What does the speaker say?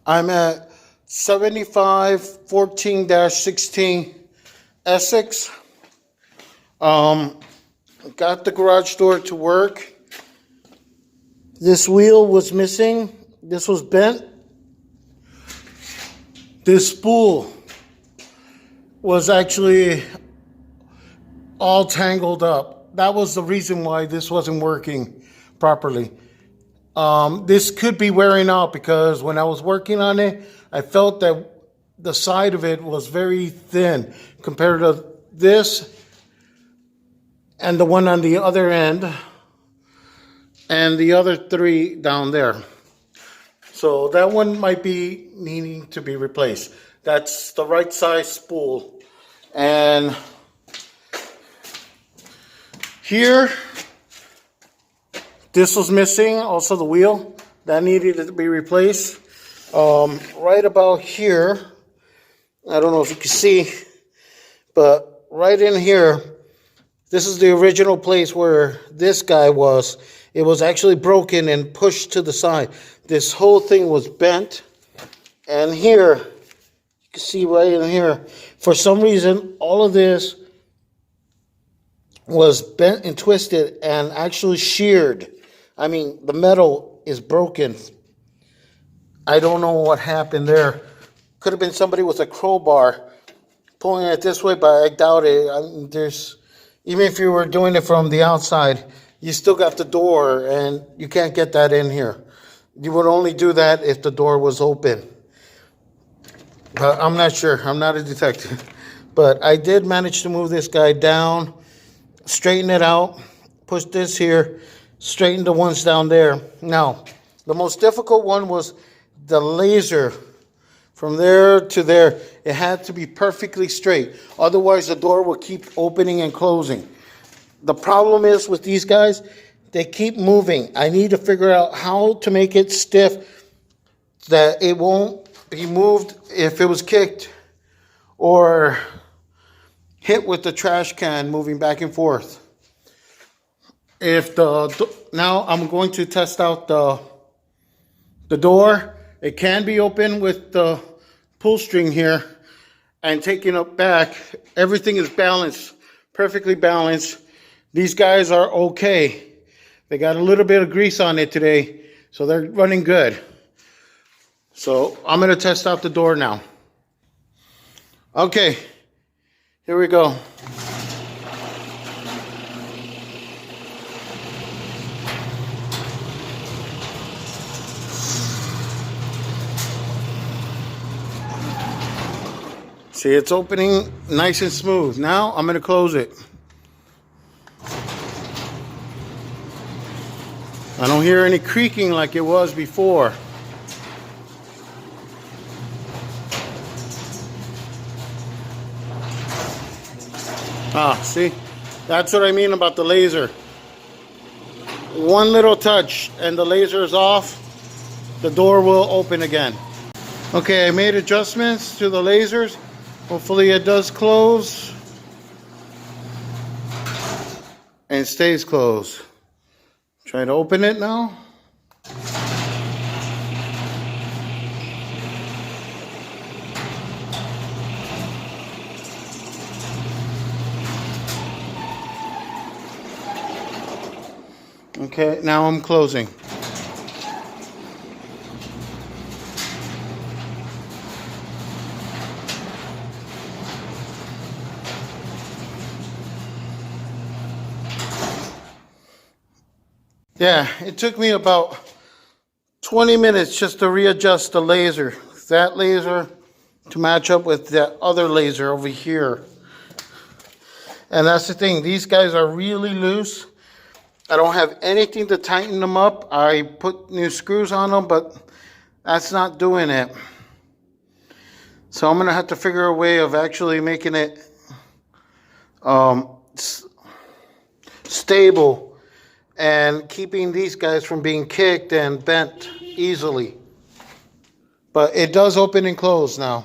I'm at 7514-16 Essex. Got the garage door to work. This wheel was missing. This was bent. This spool was actually all tangled up. That was the reason why this wasn't working properly. This could be wearing out because when I was working on it, I felt that the side of it was very thin compared to this and the one on the other end and the other three down there. So that one might be needing to be replaced. That's the right size spool. And here, this was missing, also the wheel. That needed to be replaced. Right about here, I don't know if you can see, but right in here, this is the original place where this guy was. It was actually broken and pushed to the side. This whole thing was bent. And here, you can see right in here, for some reason, all of this was bent and twisted and actually sheared. I mean, the metal is broken. I don't know what happened there. Could have been somebody with a crowbar pulling it this way, but I doubt it. Even if you were doing it from the outside, you still got the door, and you can't get that in here. You would only do that if the door was open. But I'm not sure. I'm not a detective. But I did manage to move this guy down, straighten it out, push this here, straighten the ones down there. Now, the most difficult one was the laser. From there to there, it had to be perfectly straight. Otherwise, the door will keep opening and closing. The problem is with these guys, they keep moving. I need to figure out how to make it stiff that it won't be moved if it was kicked or hit with the trash can moving back and forth. Now I'm going to test out the door. It can be open with the pull string here and taking it back. Everything is balanced, perfectly balanced. These guys are okay. They got a little bit of grease on it today, so they're running good. So I'm going to test out the door now. Okay, here we go. See, it's opening nice and smooth. Now I'm going to close it. I don't hear any creaking like it was before. See, that's what I mean about the laser. One little touch and the laser is off. The door will open again. Okay, I made adjustments to the lasers. Hopefully it does close and stays closed. Try to open it now. Okay, now I'm closing. Yeah, it took me about 20 minutes just to readjust the laser. That laser to match up with that other laser over here. And that's the thing, these guys are really loose. I don't have anything to tighten them up. I put new screws on them, but that's not doing it. So I'm gonna have to figure a way of actually making it stable and keeping these guys from being kicked and bent easily. But it does open and close now.